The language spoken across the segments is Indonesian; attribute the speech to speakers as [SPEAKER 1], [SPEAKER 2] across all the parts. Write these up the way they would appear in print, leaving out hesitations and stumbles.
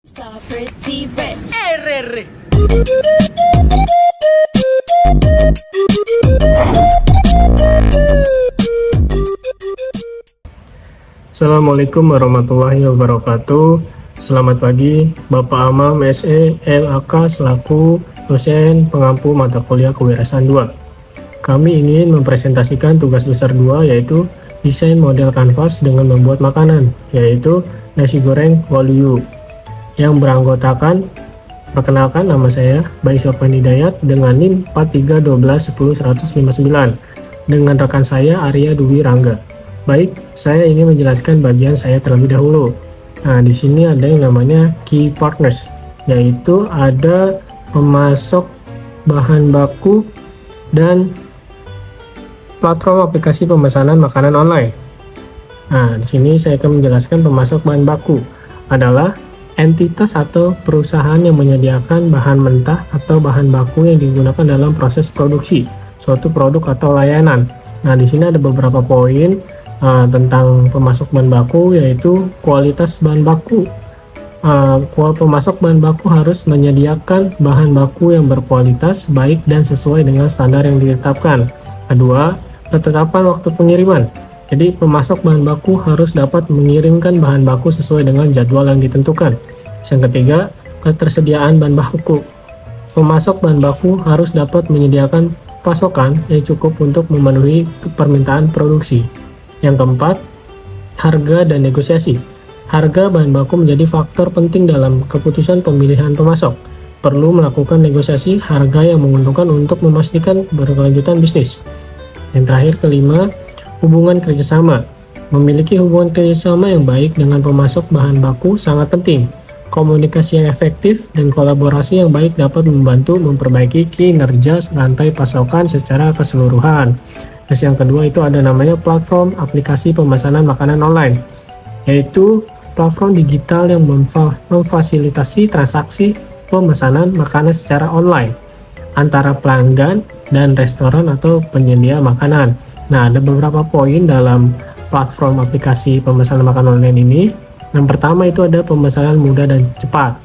[SPEAKER 1] So pretty rich.
[SPEAKER 2] RR.
[SPEAKER 3] Assalamualaikum warahmatullahi wabarakatuh. Selamat pagi Bapak Amam SE LAK selaku dosen pengampu mata kuliah kewirausahaan 2. Kami ingin mempresentasikan tugas besar 2 yaitu desain model kanvas dengan membuat makanan, yaitu nasi goreng waluyu yang beranggotakan, perkenalkan nama saya Bayi Sofyan Hidayat dengan NIM 4312100159 dengan rekan saya Arya Dwi Rangga. Baik, saya ingin menjelaskan bagian saya terlebih dahulu. Nah, di sini ada yang namanya key partners, yaitu ada pemasok bahan baku dan platform aplikasi pemesanan makanan online. Nah, di sini saya akan menjelaskan pemasok bahan baku adalah entitas atau perusahaan yang menyediakan bahan mentah atau bahan baku yang digunakan dalam proses produksi suatu produk atau layanan. Nah, di sini ada beberapa poin tentang pemasok bahan baku, yaitu kualitas bahan baku. Pemasok bahan baku harus menyediakan bahan baku yang berkualitas, baik dan sesuai dengan standar yang ditetapkan. Kedua, ketetapan waktu pengiriman. Jadi pemasok bahan baku harus dapat mengirimkan bahan baku sesuai dengan jadwal yang ditentukan. Yang ketiga, ketersediaan bahan baku. Pemasok bahan baku harus dapat menyediakan pasokan yang cukup untuk memenuhi permintaan produksi. Yang keempat, harga dan negosiasi. Harga bahan baku menjadi faktor penting dalam keputusan pemilihan pemasok. Perlu melakukan negosiasi harga yang menguntungkan untuk memastikan berkelanjutan bisnis. Yang terakhir, kelima, hubungan kerjasama. Memiliki hubungan kerjasama yang baik dengan pemasok bahan baku sangat penting. Komunikasi yang efektif dan kolaborasi yang baik dapat membantu memperbaiki kinerja rantai pasokan secara keseluruhan. Terus yang kedua itu ada namanya platform aplikasi pemesanan makanan online, yaitu platform digital yang memfasilitasi transaksi pemesanan makanan secara online antara pelanggan dan restoran atau penyedia makanan. Nah, ada beberapa poin dalam platform aplikasi pemesanan makanan online ini. Yang pertama itu ada pemesanan mudah dan cepat.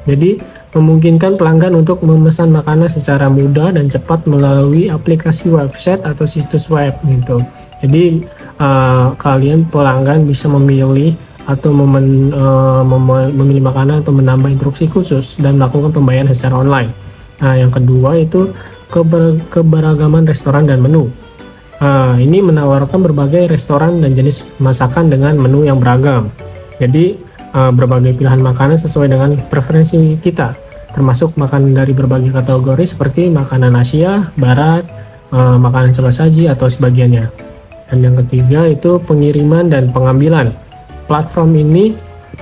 [SPEAKER 3] Jadi, memungkinkan pelanggan untuk memesan makanan secara mudah dan cepat melalui aplikasi website atau situs web gitu. Jadi, kalian pelanggan bisa memilih atau memilih makanan atau menambah instruksi khusus dan melakukan pembayaran secara online. Nah, yang kedua itu keberagaman restoran dan menu. Ini menawarkan berbagai restoran dan jenis masakan dengan menu yang beragam. Jadi berbagai pilihan makanan sesuai dengan preferensi kita, termasuk makanan dari berbagai kategori seperti makanan Asia, Barat, makanan cepat saji atau sebagiannya. Dan yang ketiga itu pengiriman dan pengambilan. Platform ini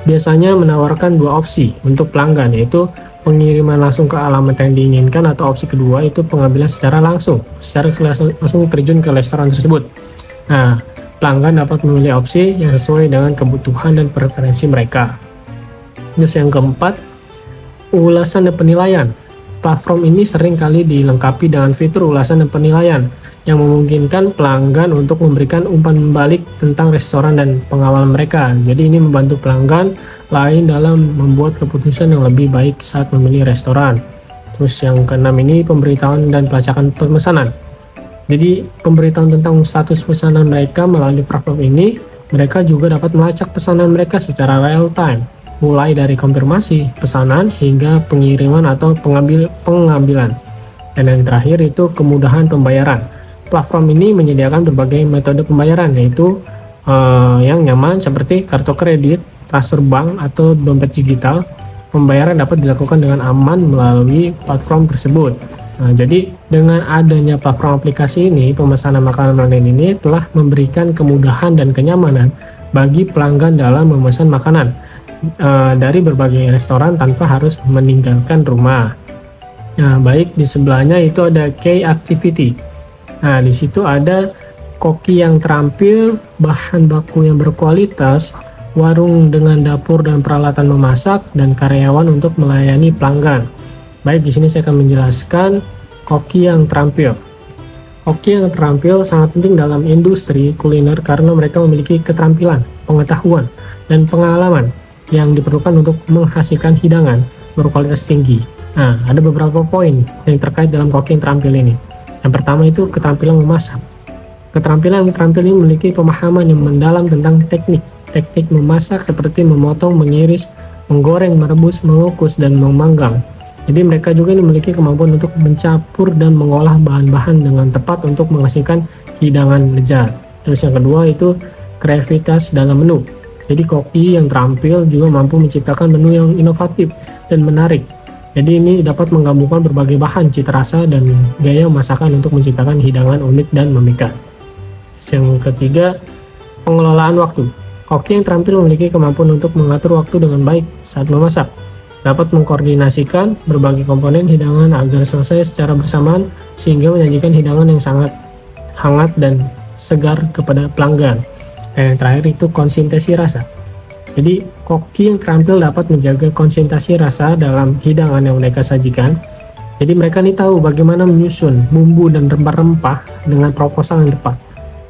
[SPEAKER 3] biasanya menawarkan dua opsi untuk pelanggan, yaitu pengiriman langsung ke alamat yang diinginkan, atau opsi kedua itu pengambilan secara langsung terjun ke restoran tersebut. Nah, pelanggan dapat memilih opsi yang sesuai dengan kebutuhan dan preferensi mereka. Terus yang keempat, ulasan dan penilaian. Platform ini sering kali dilengkapi dengan fitur ulasan dan penilaian yang memungkinkan pelanggan untuk memberikan umpan balik tentang restoran dan pengawal mereka. Jadi ini membantu pelanggan lain dalam membuat keputusan yang lebih baik saat memilih restoran. Terus yang keenam ini pemberitahuan dan pelacakan pemesanan. Jadi pemberitahuan tentang status pesanan mereka melalui platform ini, mereka juga dapat melacak pesanan mereka secara real time, mulai dari konfirmasi pesanan hingga pengiriman atau pengambilan. Dan yang terakhir itu kemudahan pembayaran. Platform ini menyediakan berbagai metode pembayaran, yaitu yang nyaman seperti kartu kredit, transfer bank, atau dompet digital. Pembayaran dapat dilakukan dengan aman melalui platform tersebut. Nah, jadi dengan adanya platform aplikasi ini, pemesanan makanan online ini telah memberikan kemudahan dan kenyamanan bagi pelanggan dalam memesan makanan dari berbagai restoran tanpa harus meninggalkan rumah. Nah, baik, di sebelahnya itu ada key activity. Nah, di situ ada koki yang terampil, bahan baku yang berkualitas, warung dengan dapur dan peralatan memasak, dan karyawan untuk melayani pelanggan. Baik, di sini saya akan menjelaskan koki yang terampil. Koki yang terampil sangat penting dalam industri kuliner karena mereka memiliki keterampilan, pengetahuan, dan pengalaman yang diperlukan untuk menghasilkan hidangan berkualitas tinggi. Nah, ada beberapa poin yang terkait dalam koki yang terampil ini. Yang pertama itu keterampilan memasak. Keterampilan terampil ini memiliki pemahaman yang mendalam tentang teknik memasak seperti memotong, mengiris, menggoreng, merebus, mengukus, dan memanggang. Jadi mereka juga memiliki kemampuan untuk mencampur dan mengolah bahan-bahan dengan tepat untuk menghasilkan hidangan lezat. Terus yang kedua itu kreativitas dalam menu. Jadi koki yang terampil juga mampu menciptakan menu yang inovatif dan menarik. Jadi ini dapat menggabungkan berbagai bahan, cita rasa, dan gaya masakan untuk menciptakan hidangan unik dan memikat. Yang ketiga, pengelolaan waktu. Koki yang terampil memiliki kemampuan untuk mengatur waktu dengan baik saat memasak. Dapat mengkoordinasikan berbagai komponen hidangan agar selesai secara bersamaan sehingga menyajikan hidangan yang sangat hangat dan segar kepada pelanggan. Dan yang terakhir itu konsistensi rasa. Jadi koki yang terampil dapat menjaga konsistensi rasa dalam hidangan yang mereka sajikan. Jadi mereka nih tahu bagaimana menyusun bumbu dan rempah-rempah dengan proposal yang tepat,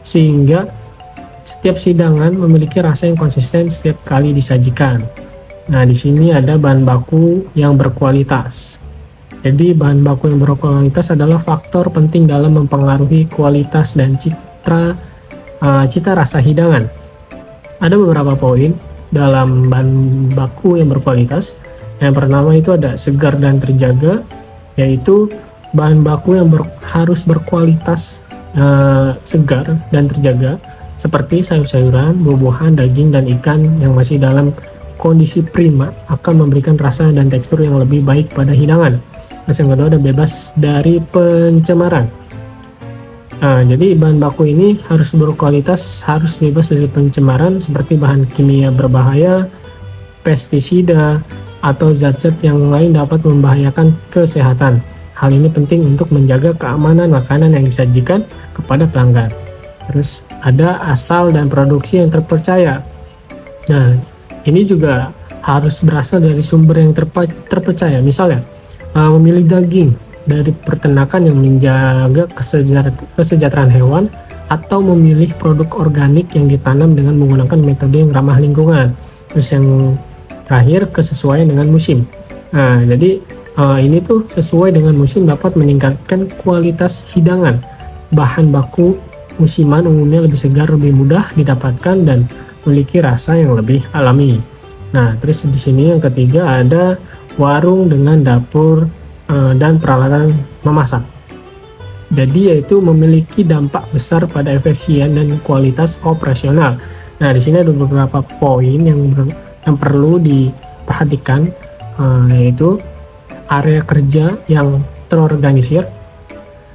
[SPEAKER 3] sehingga setiap hidangan memiliki rasa yang konsisten setiap kali disajikan. Nah, di sini ada bahan baku yang berkualitas. Jadi bahan baku yang berkualitas adalah faktor penting dalam mempengaruhi kualitas dan cita rasa hidangan. Ada beberapa poin dalam bahan baku yang berkualitas. Yang pertama itu ada segar dan terjaga, yaitu bahan baku yang harus berkualitas segar dan terjaga, seperti sayur-sayuran, buah-buahan, daging, dan ikan yang masih dalam kondisi prima akan memberikan rasa dan tekstur yang lebih baik pada hidangan. Terus yang kedua ada bebas dari pencemaran. Nah, jadi bahan baku ini harus berkualitas, harus bebas dari pencemaran seperti bahan kimia berbahaya, pestisida, atau zat-zat yang lain dapat membahayakan kesehatan. Hal ini penting untuk menjaga keamanan makanan yang disajikan kepada pelanggan. Terus ada asal dan produksi yang terpercaya. Nah, ini juga harus berasal dari sumber yang terpercaya. Misalnya, memilih daging dari peternakan yang menjaga kesejahteraan hewan, atau memilih produk organik yang ditanam dengan menggunakan metode yang ramah lingkungan. Terus yang terakhir, kesesuaian dengan musim. Nah, jadi ini tuh sesuai dengan musim dapat meningkatkan kualitas hidangan. Bahan baku musiman umumnya lebih segar, lebih mudah didapatkan, dan memiliki rasa yang lebih alami. Nah, terus di sini yang ketiga ada warung dengan dapur dan peralatan memasak. Jadi yaitu memiliki dampak besar pada efisien dan kualitas operasional. Nah, di sini ada beberapa poin yang perlu diperhatikan, yaitu area kerja yang terorganisir.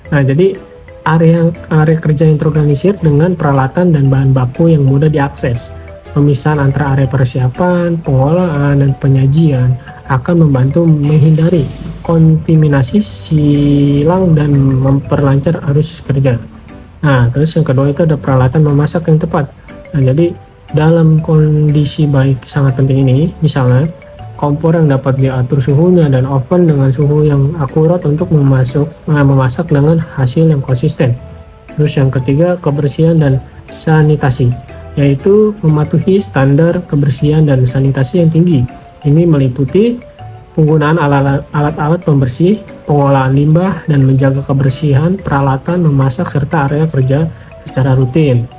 [SPEAKER 3] Nah, jadi area kerja yang terorganisir dengan peralatan dan bahan baku yang mudah diakses. Pemisahan antara area persiapan, pengolahan, dan penyajian akan membantu menghindari kontaminasi silang dan memperlancar arus kerja. Nah, terus yang kedua itu ada peralatan memasak yang tepat. Nah, jadi dalam kondisi baik sangat penting ini, misalnya kompor yang dapat diatur suhunya dan oven dengan suhu yang akurat untuk memasak dengan hasil yang konsisten. Terus yang ketiga, kebersihan dan sanitasi, yaitu mematuhi standar kebersihan dan sanitasi yang tinggi. Ini meliputi penggunaan alat-alat pembersih, pengolahan limbah, dan menjaga kebersihan peralatan memasak serta area kerja secara rutin.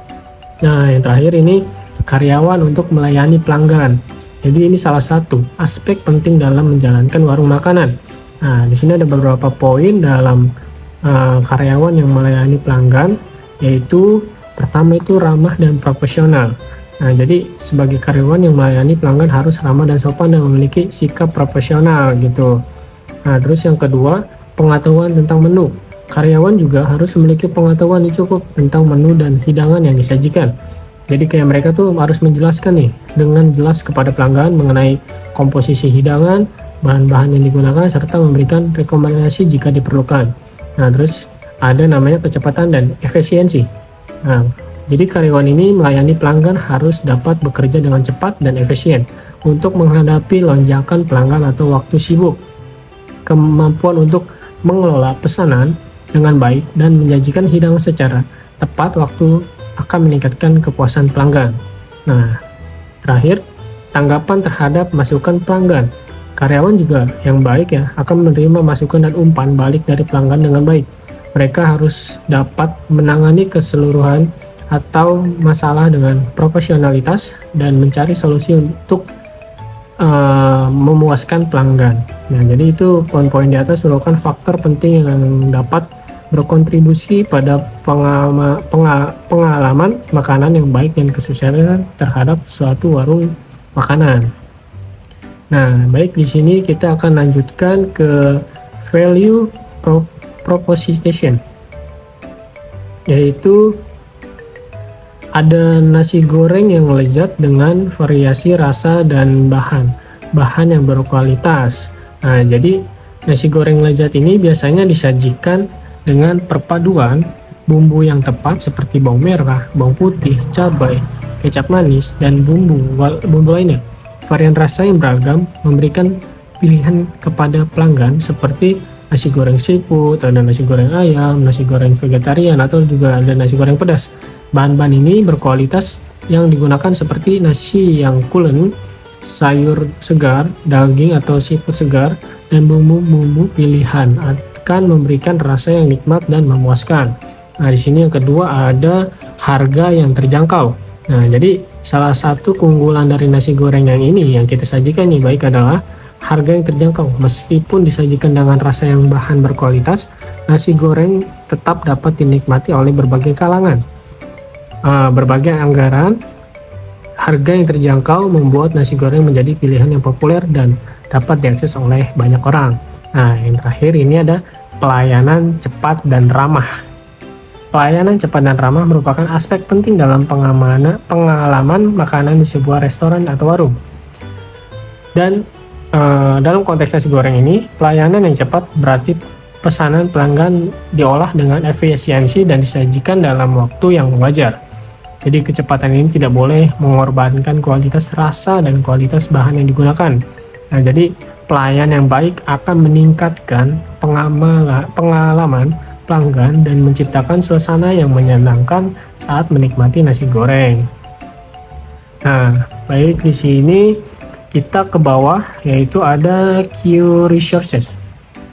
[SPEAKER 3] Nah, yang terakhir ini karyawan untuk melayani pelanggan. Jadi ini salah satu aspek penting dalam menjalankan warung makanan. Nah, di sini ada beberapa poin dalam karyawan yang melayani pelanggan, yaitu pertama itu ramah dan profesional. Nah, jadi sebagai karyawan yang melayani pelanggan harus ramah dan sopan dan memiliki sikap profesional gitu. Nah, terus yang kedua, pengetahuan tentang menu. Karyawan juga harus memiliki pengetahuan yang cukup tentang menu dan hidangan yang disajikan. Jadi kayak mereka tuh harus menjelaskan nih dengan jelas kepada pelanggan mengenai komposisi hidangan, bahan-bahan yang digunakan, serta memberikan rekomendasi jika diperlukan. Nah, terus ada namanya kecepatan dan efisiensi. Nah, jadi karyawan ini melayani pelanggan harus dapat bekerja dengan cepat dan efisien untuk menghadapi lonjakan pelanggan atau waktu sibuk. Kemampuan untuk mengelola pesanan dengan baik dan menyajikan hidangan secara tepat waktu akan meningkatkan kepuasan pelanggan. Nah, terakhir, tanggapan terhadap masukan pelanggan. Karyawan juga yang baik ya akan menerima masukan dan umpan balik dari pelanggan dengan baik. Mereka harus dapat menangani keseluruhan atau masalah dengan profesionalitas dan mencari solusi untuk memuaskan pelanggan. Nah, jadi itu poin-poin di atas merupakan faktor penting yang dapat berkontribusi pada pengalaman makanan yang baik dan kesuksesan terhadap suatu warung makanan. Nah, baik, di sini kita akan lanjutkan ke value proposition, yaitu ada nasi goreng yang lezat dengan variasi rasa dan bahan yang berkualitas. Nah, jadi nasi goreng lezat ini biasanya disajikan dengan perpaduan bumbu yang tepat seperti bawang merah, bawang putih, cabai, kecap manis, dan bumbu lainnya. Varian rasa yang beragam memberikan pilihan kepada pelanggan seperti nasi goreng seafood, ada nasi goreng ayam, nasi goreng vegetarian, atau juga ada nasi goreng pedas. Bahan-bahan ini berkualitas yang digunakan seperti nasi yang pulen, sayur segar, daging atau seafood segar, dan bumbu-bumbu pilihan akan memberikan rasa yang nikmat dan memuaskan. Nah, di sini yang kedua ada harga yang terjangkau. Nah, jadi salah satu keunggulan dari nasi goreng yang ini yang kita sajikan nih baik adalah harga yang terjangkau. Meskipun disajikan dengan rasa yang bahan berkualitas, nasi goreng tetap dapat dinikmati oleh berbagai kalangan. Berbagai anggaran. Harga yang terjangkau membuat nasi goreng menjadi pilihan yang populer dan dapat diakses oleh banyak orang. Nah, yang terakhir ini ada pelayanan cepat dan ramah. Pelayanan cepat dan ramah merupakan aspek penting dalam pengalaman makanan di sebuah restoran atau warung. Dan dalam konteks nasi goreng ini, pelayanan yang cepat berarti pesanan pelanggan diolah dengan efisiensi dan disajikan dalam waktu yang wajar. Jadi kecepatan ini tidak boleh mengorbankan kualitas rasa dan kualitas bahan yang digunakan. Nah, jadi pelayan yang baik akan meningkatkan pengalaman pelanggan dan menciptakan suasana yang menyenangkan saat menikmati nasi goreng. Nah, baik, di sini kita ke bawah yaitu ada key resources.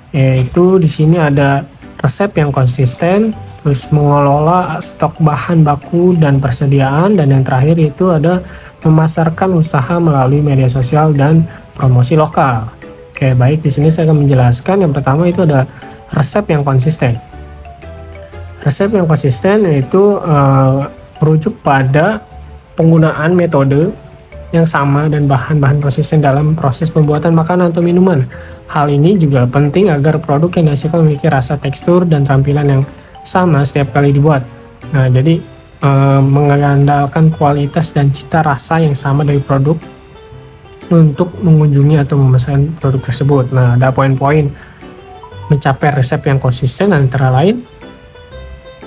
[SPEAKER 3] Yaitu di sini ada resep yang konsisten, terus mengelola stok bahan baku dan persediaan, dan yang terakhir itu ada memasarkan usaha melalui media sosial dan promosi lokal. Oke, baik, di sini saya akan menjelaskan. Yang pertama itu ada resep yang konsisten. Resep yang konsisten yaitu merujuk pada penggunaan metode yang sama dan bahan-bahan konsisten dalam proses pembuatan makanan atau minuman. Hal ini juga penting agar produk yang dihasilkan memiliki rasa, tekstur, dan tampilan yang sama setiap kali dibuat. Nah, jadi mengandalkan kualitas dan cita rasa yang sama dari produk untuk mengunjungi atau memesan produk tersebut. Nah, ada poin-poin mencapai resep yang konsisten antara lain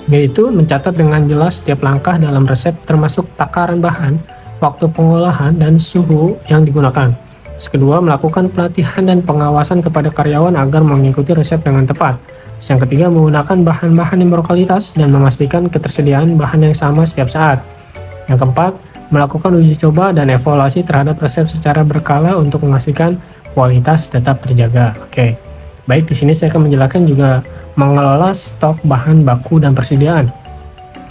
[SPEAKER 3] yaitu mencatat dengan jelas setiap langkah dalam resep termasuk takaran bahan, waktu pengolahan, dan suhu yang digunakan. Terus kedua, melakukan pelatihan dan pengawasan kepada karyawan agar mengikuti resep dengan tepat. Terus yang ketiga, menggunakan bahan-bahan yang berkualitas dan memastikan ketersediaan bahan yang sama setiap saat. Yang keempat, melakukan uji coba dan evaluasi terhadap resep secara berkala untuk memastikan kualitas tetap terjaga. Oke, baik, di sini saya akan menjelaskan juga mengelola stok bahan baku dan persediaan.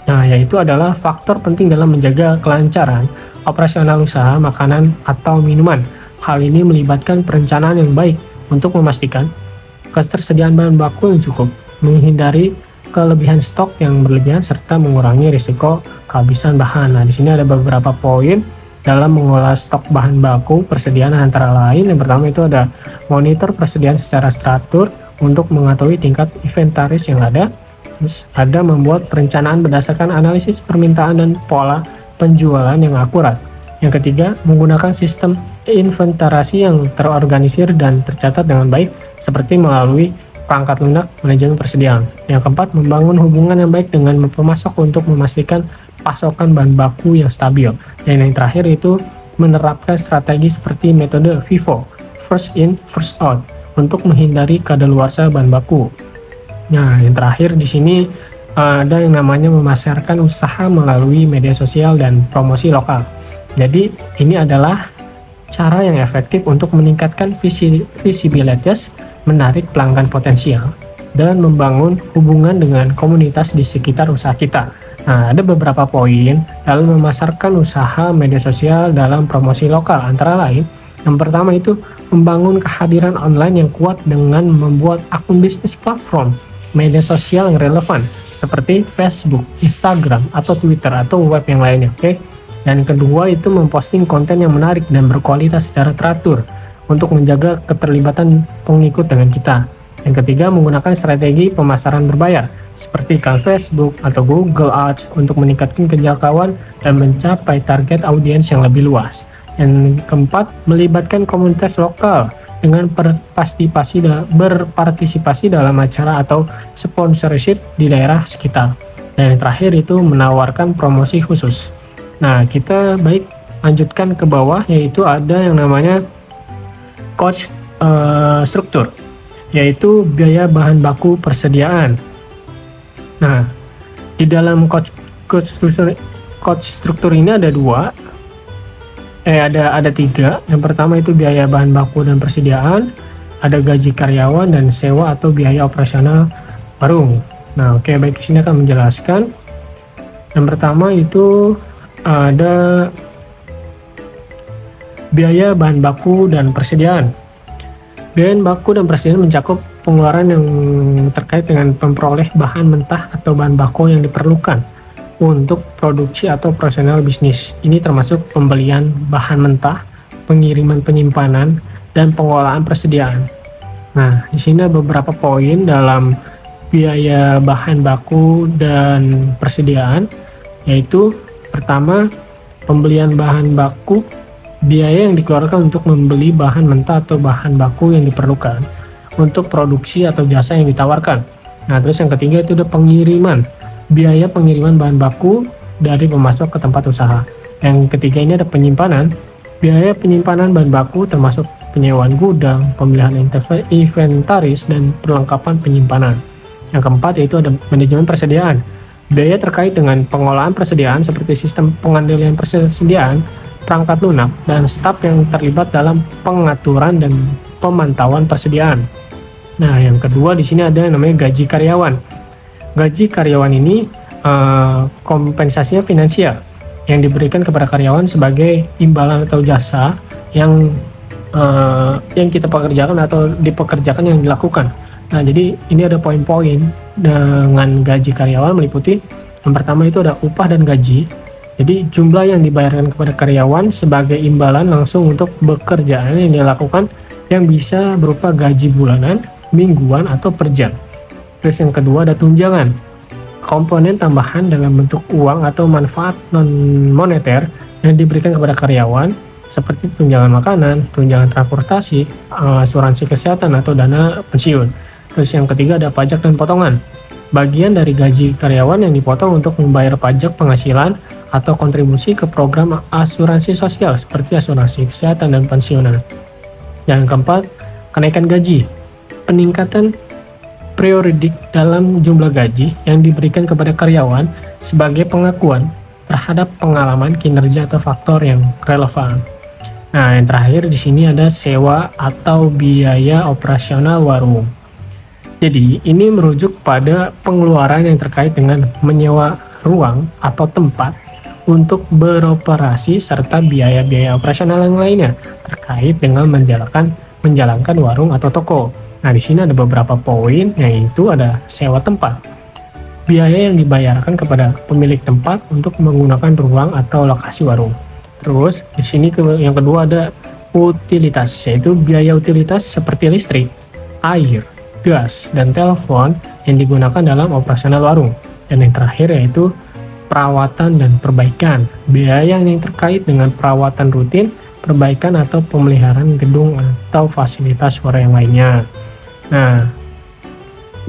[SPEAKER 3] Nah, yaitu adalah faktor penting dalam menjaga kelancaran operasional usaha makanan atau minuman. Hal ini melibatkan perencanaan yang baik untuk memastikan ketersediaan bahan baku yang cukup, menghindari kelebihan stok yang berlebihan, serta mengurangi risiko kehabisan bahan. Nah, di sini ada beberapa poin dalam mengolah stok bahan baku persediaan, antara lain yang pertama itu ada monitor persediaan secara teratur untuk mengetahui tingkat inventaris yang ada. Terus ada membuat perencanaan berdasarkan analisis permintaan dan pola penjualan yang akurat. Yang ketiga, menggunakan sistem inventarasi yang terorganisir dan tercatat dengan baik seperti melalui perangkat lunak manajemen persediaan. Yang keempat, membangun hubungan yang baik dengan pemasok untuk memastikan pasokan bahan baku yang stabil. Dan yang terakhir itu menerapkan strategi seperti metode FIFO, first in, first out, untuk menghindari kadaluarsa bahan baku. Nah, yang terakhir di sini ada yang namanya memasarkan usaha melalui media sosial dan promosi lokal. Jadi ini adalah cara yang efektif untuk meningkatkan visibilitas, menarik pelanggan potensial, dan membangun hubungan dengan komunitas di sekitar usaha kita. Nah, ada beberapa poin dalam memasarkan usaha media sosial dalam promosi lokal, antara lain yang pertama itu membangun kehadiran online yang kuat dengan membuat akun bisnis platform media sosial yang relevan seperti Facebook, Instagram, atau Twitter, atau web yang lainnya. Oke. Dan kedua itu memposting konten yang menarik dan berkualitas secara teratur untuk menjaga keterlibatan pengikut dengan kita. Yang ketiga, menggunakan strategi pemasaran berbayar seperti iklan Facebook atau Google Ads untuk meningkatkan kejangkauan dan mencapai target audiens yang lebih luas. Yang keempat, melibatkan komunitas lokal dengan berpartisipasi dalam acara atau sponsorship di daerah sekitar. Dan yang terakhir itu menawarkan promosi khusus. Nah, kita lanjutkan ke bawah, yaitu ada yang namanya cost struktur, yaitu biaya bahan baku persediaan. Nah, di dalam cost struktur ini ada tiga. Yang pertama itu biaya bahan baku dan persediaan, ada gaji karyawan, dan sewa atau biaya operasional warung. Nah, oke, baik, di sini akan menjelaskan. Yang pertama itu ada biaya bahan baku dan persediaan. Biaya bahan baku dan persediaan mencakup pengeluaran yang terkait dengan memperoleh bahan mentah atau bahan baku yang diperlukan untuk produksi atau operasional bisnis. Ini termasuk pembelian bahan mentah, pengiriman penyimpanan, dan pengolahan persediaan. Nah, di sini ada beberapa poin dalam biaya bahan baku dan persediaan, yaitu pertama, pembelian bahan baku, biaya yang dikeluarkan untuk membeli bahan mentah atau bahan baku yang diperlukan untuk produksi atau jasa yang ditawarkan. Nah, terus yang ketiga itu ada pengiriman, biaya pengiriman bahan baku dari pemasok ke tempat usaha. Yang ketiga ini ada penyimpanan, biaya penyimpanan bahan baku termasuk penyewaan gudang, pemilihan inventaris, dan perlengkapan penyimpanan. Yang keempat yaitu ada manajemen persediaan, biaya terkait dengan pengolahan persediaan seperti sistem pengendalian persediaan, perangkat lunak, dan staf yang terlibat dalam pengaturan dan pemantauan persediaan. Nah, yang kedua di sini ada yang namanya gaji karyawan. Gaji karyawan ini kompensasinya finansial yang diberikan kepada karyawan sebagai imbalan atau jasa yang kita pekerjakan atau dipekerjakan yang dilakukan. Nah, jadi ini ada poin-poin dengan gaji karyawan meliputi yang pertama itu ada upah dan gaji. Jadi jumlah yang dibayarkan kepada karyawan sebagai imbalan langsung untuk pekerjaan yang dilakukan yang bisa berupa gaji bulanan, mingguan, atau per jam. Terus yang kedua ada tunjangan, komponen tambahan dalam bentuk uang atau manfaat non-moneter yang diberikan kepada karyawan seperti tunjangan makanan, tunjangan transportasi, asuransi kesehatan, atau dana pensiun. Terus yang ketiga ada pajak dan potongan, bagian dari gaji karyawan yang dipotong untuk membayar pajak penghasilan atau kontribusi ke program asuransi sosial seperti asuransi kesehatan dan pensiunan. Yang keempat, kenaikan gaji, peningkatan periodik dalam jumlah gaji yang diberikan kepada karyawan sebagai pengakuan terhadap pengalaman kinerja atau faktor yang relevan. Nah, yang terakhir di sini ada sewa atau biaya operasional warung. Jadi, ini merujuk pada pengeluaran yang terkait dengan menyewa ruang atau tempat untuk beroperasi serta biaya-biaya operasional yang lainnya terkait dengan menjalankan warung atau toko. Nah, di sini ada beberapa poin, yaitu ada sewa tempat, biaya yang dibayarkan kepada pemilik tempat untuk menggunakan ruang atau lokasi warung. Terus di sini yang kedua ada utilitas, yaitu biaya utilitas seperti listrik, air, gas, dan telepon yang digunakan dalam operasional warung. Dan yang terakhir yaitu perawatan dan perbaikan, biaya yang terkait dengan perawatan rutin, perbaikan atau pemeliharaan gedung atau fasilitas warung yang lainnya. Nah,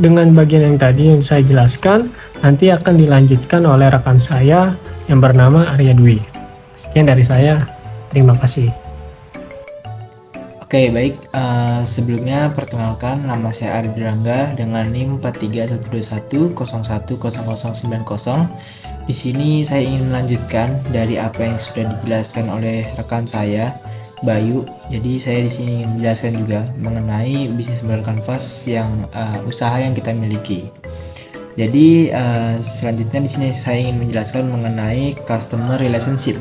[SPEAKER 3] dengan bagian yang tadi yang saya jelaskan, nanti akan dilanjutkan oleh rekan saya yang bernama Arya Dwi. Sekian dari saya, terima kasih.
[SPEAKER 2] Oke, baik. Sebelumnya perkenalkan, nama saya Arya Rangga dengan NIM 43121010090. Di sini saya ingin melanjutkan dari apa yang sudah dijelaskan oleh rekan saya, Bayu. Jadi saya di sini ingin menjelaskan juga mengenai bisnis model kanvas yang usaha yang kita miliki. Jadi selanjutnya di sini saya ingin menjelaskan mengenai customer relationship.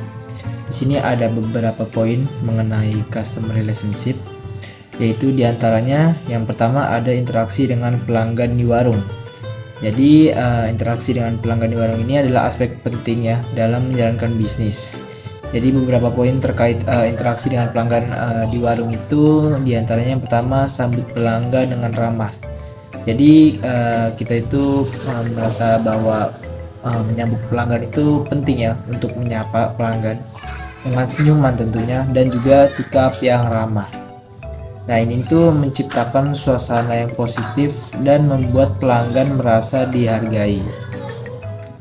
[SPEAKER 2] Di sini ada beberapa poin mengenai customer relationship, yaitu diantaranya yang pertama ada interaksi dengan pelanggan di warung. Jadi interaksi dengan pelanggan di warung ini adalah aspek penting ya dalam menjalankan bisnis. Jadi beberapa poin terkait interaksi dengan pelanggan di warung itu diantaranya yang pertama sambut pelanggan dengan ramah. Jadi kita itu merasa bahwa menyambut pelanggan itu penting ya untuk menyapa pelanggan dengan senyuman tentunya dan juga sikap yang ramah. Nah ini tuh menciptakan suasana yang positif dan membuat pelanggan merasa dihargai.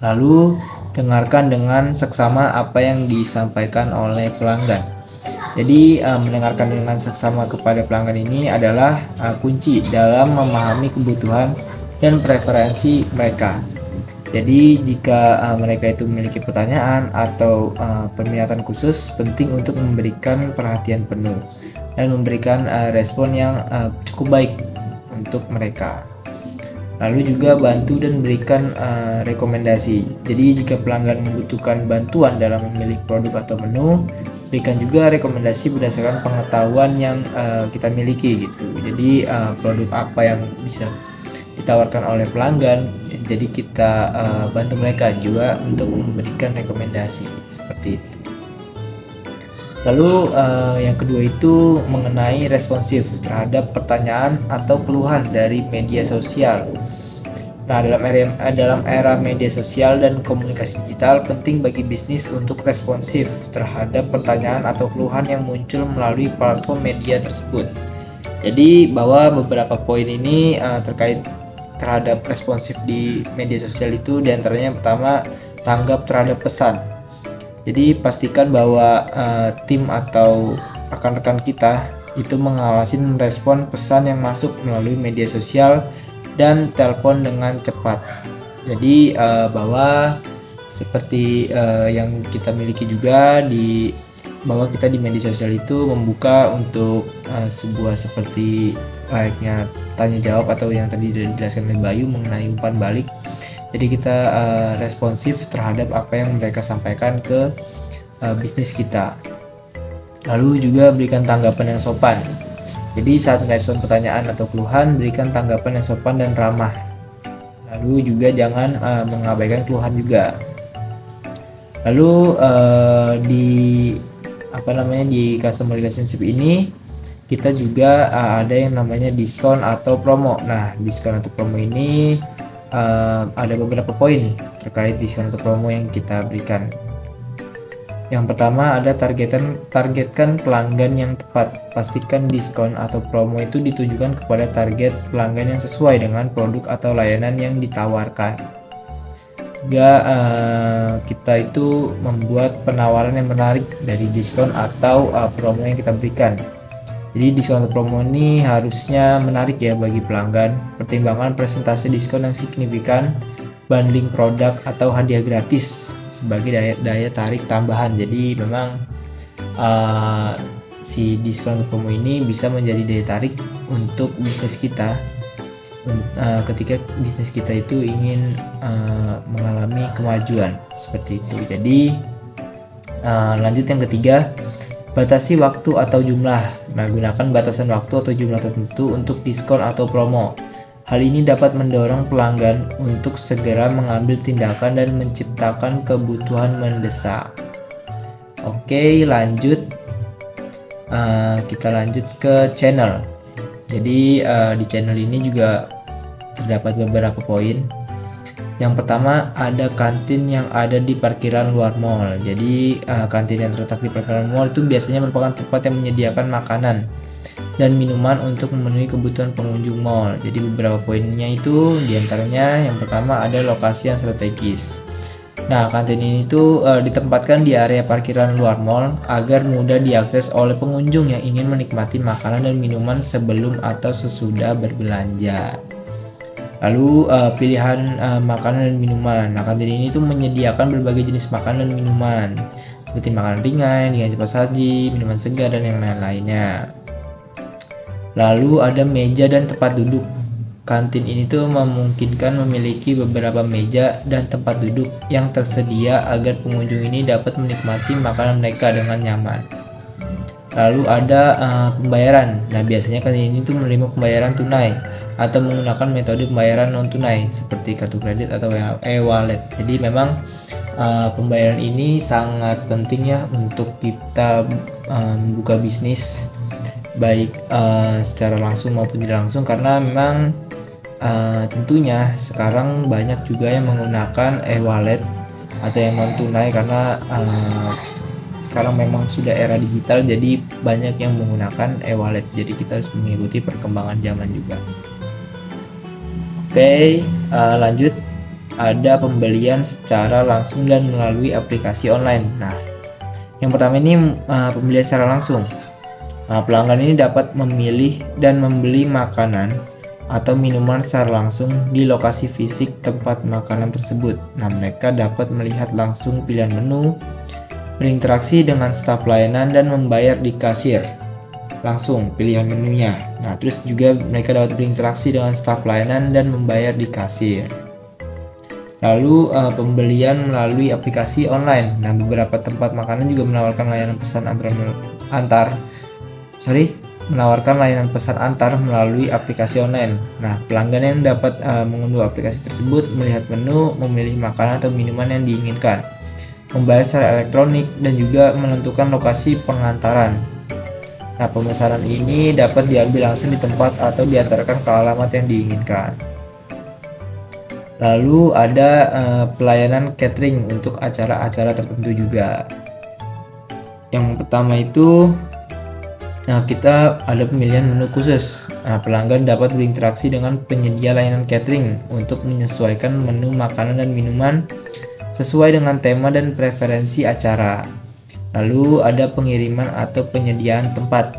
[SPEAKER 2] Lalu dengarkan dengan seksama apa yang disampaikan oleh pelanggan. Jadi mendengarkan dengan seksama kepada pelanggan ini adalah kunci dalam memahami kebutuhan dan preferensi mereka. Jadi jika mereka itu memiliki pertanyaan atau peminatan khusus, penting untuk memberikan perhatian penuh dan memberikan respon yang cukup baik untuk mereka. Lalu juga bantu dan berikan rekomendasi. Jadi jika pelanggan membutuhkan bantuan dalam memilih produk atau menu, berikan juga rekomendasi berdasarkan pengetahuan yang kita miliki gitu. Jadi produk apa yang bisa ditawarkan oleh pelanggan, jadi kita bantu mereka juga untuk memberikan rekomendasi seperti itu. Lalu yang kedua itu mengenai responsif terhadap pertanyaan atau keluhan dari media sosial. Nah, dalam era media sosial dan komunikasi digital, penting bagi bisnis untuk responsif terhadap pertanyaan atau keluhan yang muncul melalui platform media tersebut. Jadi bahwa beberapa poin ini terkait terhadap responsif di media sosial itu diantaranya yang pertama tanggap terhadap pesan. Jadi pastikan bahwa tim atau rekan-rekan kita itu mengawasi merespon pesan yang masuk melalui media sosial dan telepon dengan cepat. Jadi bahwa seperti yang kita miliki juga di bahwa kita di media sosial itu membuka untuk sebuah seperti layaknya tanya jawab atau yang tadi dijelaskan oleh Bayu mengenai umpan balik. Jadi kita responsif terhadap apa yang mereka sampaikan ke bisnis kita. Lalu juga berikan tanggapan yang sopan. Jadi saat merespon pertanyaan atau keluhan, berikan tanggapan yang sopan dan ramah. Lalu juga jangan mengabaikan keluhan juga. Lalu di customer relationship ini kita juga ada yang namanya diskon atau promo. Nah, diskon atau promo ini ada beberapa poin terkait diskon atau promo yang kita berikan. Yang pertama ada targetkan pelanggan yang tepat. Pastikan diskon atau promo itu ditujukan kepada target pelanggan yang sesuai dengan produk atau layanan yang ditawarkan. Juga kita itu membuat penawaran yang menarik dari diskon atau promo yang kita berikan. Jadi diskon atau promo ini harusnya menarik ya bagi pelanggan. Pertimbangan presentasi diskon yang signifikan, bundling produk atau hadiah gratis sebagai daya tarik tambahan. Jadi memang si diskon atau promo ini bisa menjadi daya tarik untuk bisnis kita ketika bisnis kita itu ingin mengalami kemajuan seperti itu. Jadi lanjut yang ketiga, batasi waktu atau jumlah. Nah, gunakan batasan waktu atau jumlah tertentu untuk diskon atau promo. Hal ini dapat mendorong pelanggan untuk segera mengambil tindakan dan menciptakan kebutuhan mendesak. Oke, lanjut. Kita lanjut ke channel. Jadi di channel ini juga terdapat beberapa poin. Yang pertama ada kantin yang ada di parkiran luar mall. Jadi kantin yang terletak di parkiran mall itu biasanya merupakan tempat yang menyediakan makanan dan minuman untuk memenuhi kebutuhan pengunjung mall. Jadi beberapa poinnya itu diantaranya yang pertama ada lokasi yang strategis. Nah, kantin ini tuh ditempatkan di area parkiran luar mall agar mudah diakses oleh pengunjung yang ingin menikmati makanan dan minuman sebelum atau sesudah berbelanja. Lalu pilihan makanan dan minuman. Nah, kantin ini tuh menyediakan berbagai jenis makanan dan minuman. seperti makanan ringan, dengan cepat saji, minuman segar, dan yang lain-lainnya. Lalu ada meja dan tempat duduk. Kantin ini tuh memungkinkan memiliki beberapa meja dan tempat duduk yang tersedia agar pengunjung ini dapat menikmati makanan mereka dengan nyaman. Lalu ada pembayaran. Nah, biasanya kantin ini tuh menerima pembayaran tunai atau menggunakan metode pembayaran non tunai seperti kartu kredit atau e-wallet. Jadi memang pembayaran ini sangat penting ya untuk kita membuka bisnis, baik secara langsung maupun tidak langsung, karena memang tentunya sekarang banyak juga yang menggunakan e-wallet atau yang non tunai karena sekarang memang sudah era digital, jadi banyak yang menggunakan e-wallet. Jadi kita harus mengikuti perkembangan zaman juga. Oke, lanjut, ada pembelian secara langsung dan melalui aplikasi online. Nah, yang pertama ini pembelian secara langsung. Pelanggan ini dapat memilih dan membeli makanan atau minuman secara langsung di lokasi fisik tempat makanan tersebut. Nah, mereka dapat melihat langsung pilihan menu, berinteraksi dengan staf pelayanan, dan membayar di kasir langsung pilihan menunya. Nah, terus juga mereka dapat berinteraksi dengan staf pelayanan dan membayar di kasir. Lalu pembelian melalui aplikasi online. Nah, beberapa tempat makanan juga menawarkan layanan pesan menawarkan layanan pesan antar melalui aplikasi online. Nah, pelanggan yang dapat mengunduh aplikasi tersebut, melihat menu, memilih makanan atau minuman yang diinginkan, membayar secara elektronik, dan juga menentukan lokasi pengantaran. Nah, pemesanan ini dapat diambil langsung di tempat atau diantarkan ke alamat yang diinginkan. Lalu ada pelayanan catering untuk acara-acara tertentu juga. Yang pertama itu, kita ada pemilihan menu khusus. Nah, pelanggan dapat berinteraksi dengan penyedia layanan catering untuk menyesuaikan menu makanan dan minuman sesuai dengan tema dan preferensi acara. Lalu ada pengiriman atau penyediaan tempat.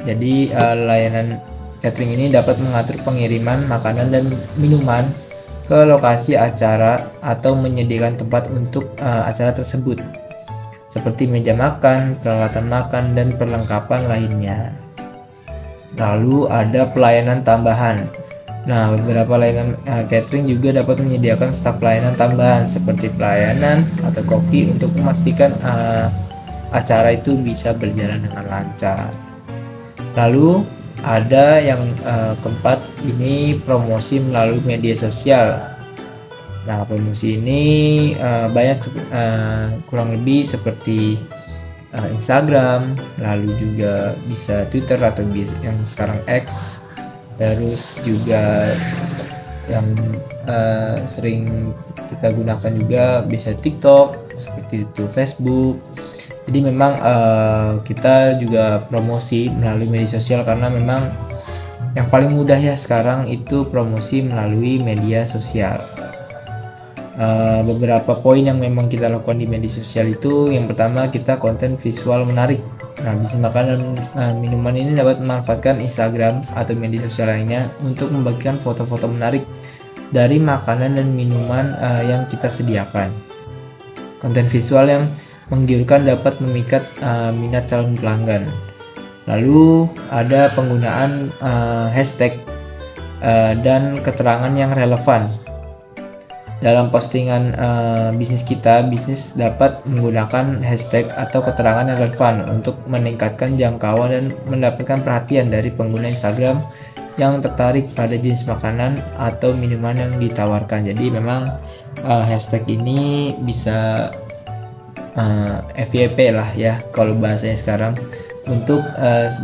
[SPEAKER 2] Jadi layanan catering ini dapat mengatur pengiriman makanan dan minuman ke lokasi acara atau menyediakan tempat untuk acara tersebut, seperti meja makan, peralatan makan, dan perlengkapan lainnya. Lalu ada pelayanan tambahan. Nah, beberapa layanan catering juga dapat menyediakan staf pelayanan tambahan seperti pelayanan atau koki untuk memastikan acara itu bisa berjalan dengan lancar. Lalu ada yang keempat, ini promosi melalui media sosial. Nah, promosi ini banyak kurang lebih seperti Instagram, lalu juga bisa Twitter atau yang sekarang X, terus juga yang sering kita gunakan juga bisa TikTok, seperti itu Facebook. Jadi memang kita juga promosi melalui media sosial karena memang yang paling mudah ya sekarang itu promosi melalui media sosial. Beberapa poin yang memang kita lakukan di media sosial itu, yang pertama kita konten visual menarik. Nah, bisnis makanan dan minuman ini dapat memanfaatkan Instagram atau media sosial lainnya untuk membagikan foto-foto menarik dari makanan dan minuman yang kita sediakan. Konten visual yang menggiurkan dapat memikat minat calon pelanggan. Lalu ada penggunaan hashtag dan keterangan yang relevan. Dalam postingan bisnis kita, bisnis dapat menggunakan hashtag atau keterangan yang relevan untuk meningkatkan jangkauan dan mendapatkan perhatian dari pengguna Instagram yang tertarik pada jenis makanan atau minuman yang ditawarkan. Jadi memang hashtag ini bisa FYP lah ya kalau bahasanya sekarang, untuk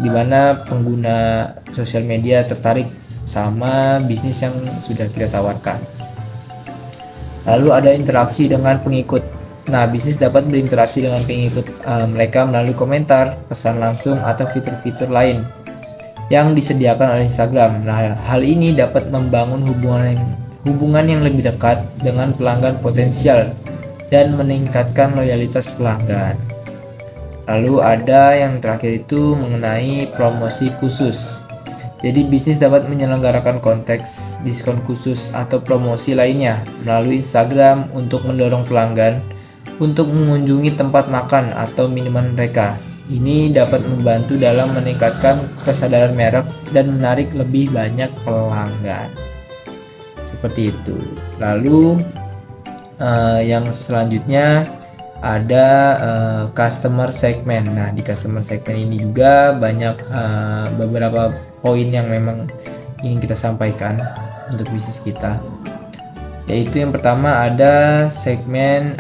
[SPEAKER 2] dimana pengguna sosial media tertarik sama bisnis yang sudah kita tawarkan. Lalu ada interaksi dengan pengikut. Nah, bisnis dapat berinteraksi dengan pengikut mereka melalui komentar, pesan langsung, atau fitur-fitur lain yang disediakan oleh Instagram. Nah, hal ini dapat membangun hubungan yang lebih dekat dengan pelanggan potensial dan meningkatkan loyalitas pelanggan. Lalu ada yang terakhir itu mengenai promosi khusus. Jadi bisnis dapat menyelenggarakan konteks, diskon khusus, atau promosi lainnya melalui Instagram untuk mendorong pelanggan untuk mengunjungi tempat makan atau minuman mereka. Ini dapat membantu dalam meningkatkan kesadaran merek dan menarik lebih banyak pelanggan. Seperti itu. Lalu yang selanjutnya ada customer segment. Nah, di customer segment ini juga banyak beberapa poin yang memang ingin kita sampaikan untuk bisnis kita. Yaitu yang pertama ada segmen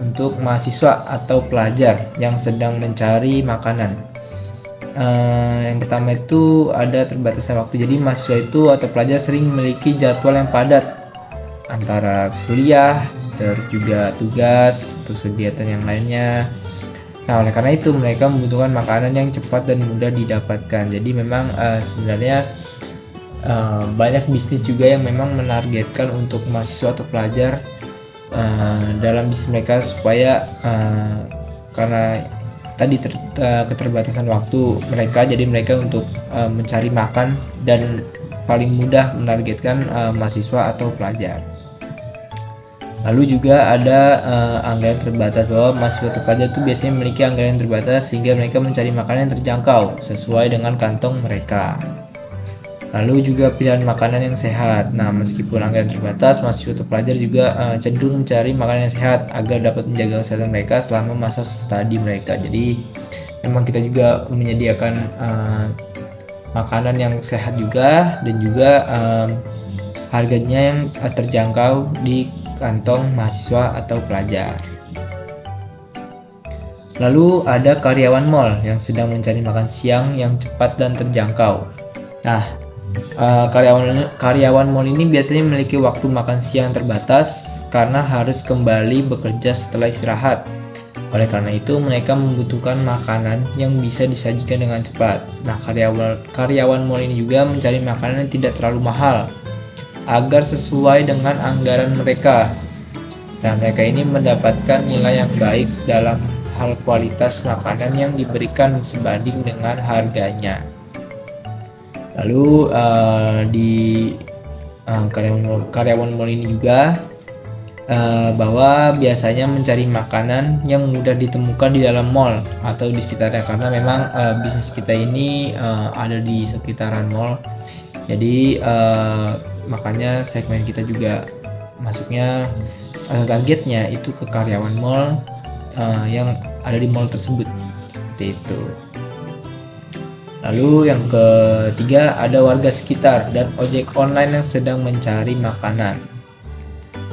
[SPEAKER 2] untuk mahasiswa atau pelajar yang sedang mencari makanan. Yang pertama itu ada terbatasnya waktu. Jadi mahasiswa itu atau pelajar sering memiliki jadwal yang padat antara kuliah, terus juga tugas, terus kegiatan yang lainnya. Nah, oleh karena itu mereka membutuhkan makanan yang cepat dan mudah didapatkan. Jadi memang sebenarnya banyak bisnis juga yang memang menargetkan untuk mahasiswa atau pelajar dalam bisnis mereka supaya karena tadi keterbatasan waktu mereka, jadi mereka untuk mencari makan dan paling mudah menargetkan mahasiswa atau pelajar. Lalu juga ada anggaran terbatas, bahwa mahasiswa atau pelajar itu biasanya memiliki anggaran terbatas sehingga mereka mencari makanan yang terjangkau sesuai dengan kantong mereka. Lalu juga pilihan makanan yang sehat. Nah, meskipun anggaran terbatas, mahasiswa atau pelajar juga cenderung mencari makanan yang sehat agar dapat menjaga kesehatan mereka selama masa studi mereka. Jadi memang kita juga menyediakan makanan yang sehat juga, dan juga harganya yang terjangkau di kantong mahasiswa atau pelajar. Lalu ada karyawan mall yang sedang mencari makan siang yang cepat dan terjangkau. Nah, karyawan mall ini biasanya memiliki waktu makan siang terbatas karena harus kembali bekerja setelah istirahat. Oleh karena itu, mereka membutuhkan makanan yang bisa disajikan dengan cepat. Nah, karyawan mall ini juga mencari makanan yang tidak terlalu mahal agar sesuai dengan anggaran mereka. Nah, mereka ini mendapatkan nilai yang baik dalam hal kualitas makanan yang diberikan sebanding dengan harganya. Lalu di karyawan mall ini juga bahwa biasanya mencari makanan yang mudah ditemukan di dalam mall atau di sekitarnya, karena memang bisnis kita ini ada di sekitaran mall. Jadi makanya segmen kita juga masuknya targetnya itu ke karyawan mall yang ada di mall tersebut, seperti itu. Lalu yang ketiga ada warga sekitar dan ojek online yang sedang mencari makanan.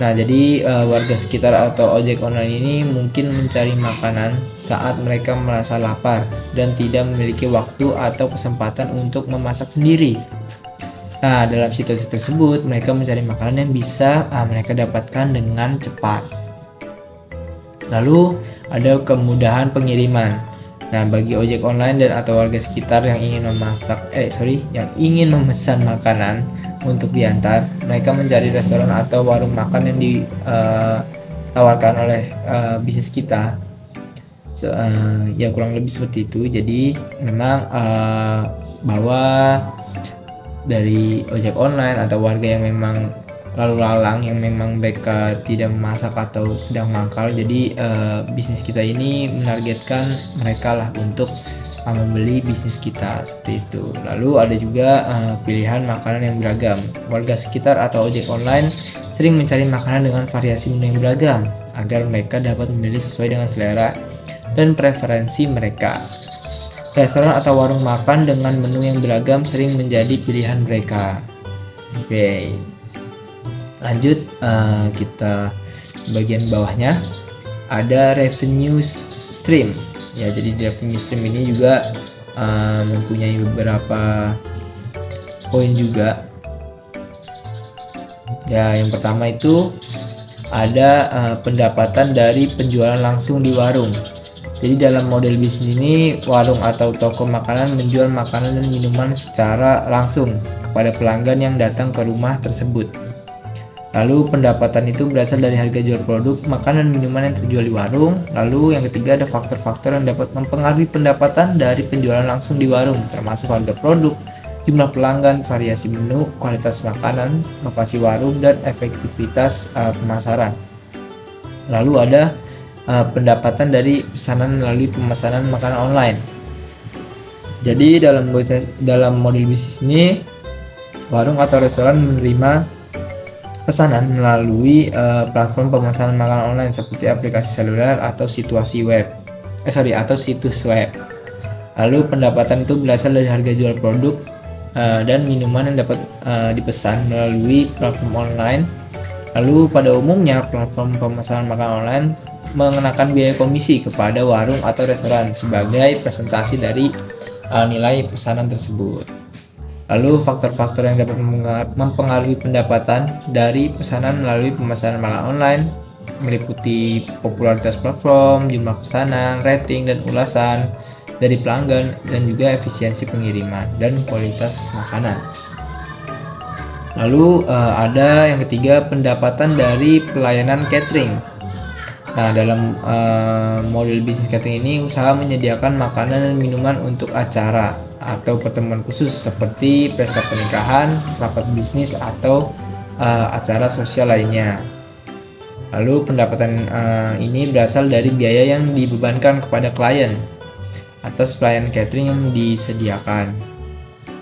[SPEAKER 2] Nah, jadi warga sekitar atau ojek online ini mungkin mencari makanan saat mereka merasa lapar dan tidak memiliki waktu atau kesempatan untuk memasak sendiri. Nah, dalam situasi tersebut mereka mencari makanan yang bisa mereka dapatkan dengan cepat. Lalu ada kemudahan pengiriman. Nah, bagi ojek online dan atau warga sekitar yang ingin memesan makanan untuk diantar, mereka mencari restoran atau warung makan yang ditawarkan oleh bisnis kita. Ya kurang lebih seperti itu. Jadi memang bahwa dari ojek online atau warga yang memang lalu lalang yang memang mereka tidak memasak atau sedang mangkal, jadi bisnis kita ini menargetkan mereka lah untuk membeli bisnis kita, seperti itu. Lalu ada juga pilihan makanan yang beragam. Warga sekitar atau ojek online sering mencari makanan dengan variasi menu yang beragam agar mereka dapat memilih sesuai dengan selera dan preferensi mereka. Restoran atau warung makan dengan menu yang beragam sering menjadi pilihan mereka. Oke. Lanjut, kita bagian bawahnya ada revenue stream. Ya, jadi di revenue stream ini juga mempunyai beberapa poin juga. Ya, yang pertama itu ada pendapatan dari penjualan langsung di warung. Jadi dalam model bisnis ini, warung atau toko makanan menjual makanan dan minuman secara langsung kepada pelanggan yang datang ke rumah tersebut. Lalu pendapatan itu berasal dari harga jual produk, makanan, minuman yang terjual di warung. Lalu yang ketiga ada faktor-faktor yang dapat mempengaruhi pendapatan dari penjualan langsung di warung, termasuk harga produk, jumlah pelanggan, variasi menu, kualitas makanan, lokasi warung, dan efektivitas pemasaran. Lalu ada pendapatan dari pesanan melalui pemesanan makanan online. Jadi dalam model bisnis ini, warung atau restoran menerima pesanan melalui platform pemesanan makanan online seperti aplikasi seluler atau situs web. Lalu pendapatan itu berasal dari harga jual produk dan minuman yang dapat dipesan melalui platform online. Lalu pada umumnya platform pemesanan makanan online mengenakan biaya komisi kepada warung atau restoran sebagai presentasi dari nilai pesanan tersebut. Lalu faktor-faktor yang dapat mempengaruhi pendapatan dari pesanan melalui pemesanan makanan online meliputi popularitas platform, jumlah pesanan, rating dan ulasan dari pelanggan, dan juga efisiensi pengiriman dan kualitas makanan. Lalu ada yang ketiga, pendapatan dari pelayanan catering. Nah, dalam model bisnis catering ini, usaha menyediakan makanan dan minuman untuk acara atau pertemuan khusus seperti pesta pernikahan, rapat bisnis, atau acara sosial lainnya. Lalu pendapatan ini berasal dari biaya yang dibebankan kepada klien atas pelayanan catering yang disediakan.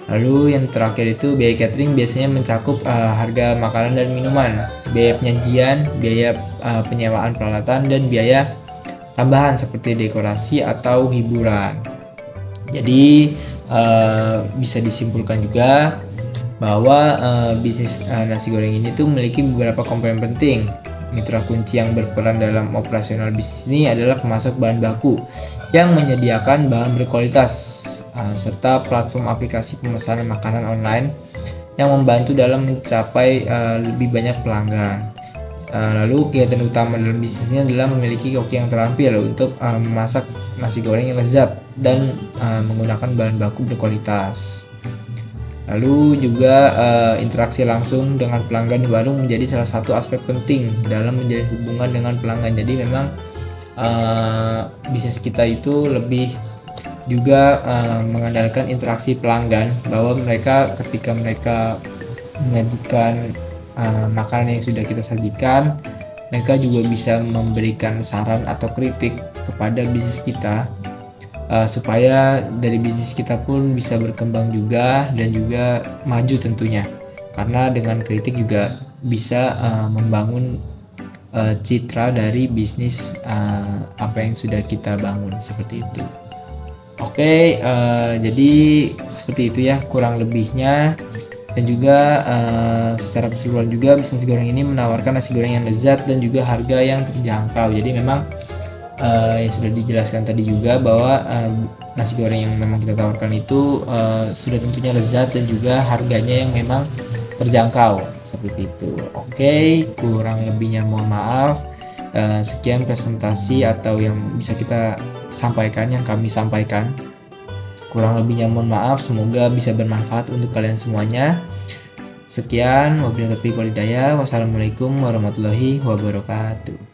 [SPEAKER 2] Lalu yang terakhir itu biaya catering biasanya mencakup harga makanan dan minuman, biaya penyajian, biaya penyewaan peralatan, dan biaya tambahan seperti dekorasi atau hiburan. Jadi bisa disimpulkan juga bahwa bisnis nasi goreng ini tuh memiliki beberapa komponen penting. Mitra kunci yang berperan dalam operasional bisnis ini adalah pemasok bahan baku yang menyediakan bahan berkualitas, serta platform aplikasi pemesanan makanan online yang membantu dalam mencapai lebih banyak pelanggan. Lalu kegiatan utama dalam bisnis ini adalah memiliki koki yang terampil untuk memasak nasi goreng yang lezat dan menggunakan bahan baku berkualitas. Lalu juga interaksi langsung dengan pelanggan di warung menjadi salah satu aspek penting dalam menjalin hubungan dengan pelanggan. Jadi memang bisnis kita itu lebih juga mengandalkan interaksi pelanggan, bahwa mereka ketika mereka menyajikan makanan yang sudah kita sajikan, mereka juga bisa memberikan saran atau kritik kepada bisnis kita, supaya dari bisnis kita pun bisa berkembang juga dan juga maju tentunya, karena dengan kritik juga bisa membangun citra dari bisnis apa yang sudah kita bangun, seperti itu. Oke, jadi seperti itu ya kurang lebihnya. Dan juga secara keseluruhan juga bisnis goreng ini menawarkan nasi goreng yang lezat dan juga harga yang terjangkau. Jadi memang yang sudah dijelaskan tadi juga bahwa nasi goreng yang memang kita tawarkan itu sudah tentunya lezat dan juga harganya yang memang terjangkau, seperti itu. Oke, kurang lebihnya mohon maaf. Sekian presentasi atau yang bisa kita sampaikan, yang kami sampaikan. Kurang lebihnya mohon maaf, semoga bisa bermanfaat untuk kalian semuanya. Sekian, wabillahi taufiq wal hidayah. Wassalamualaikum warahmatullahi wabarakatuh.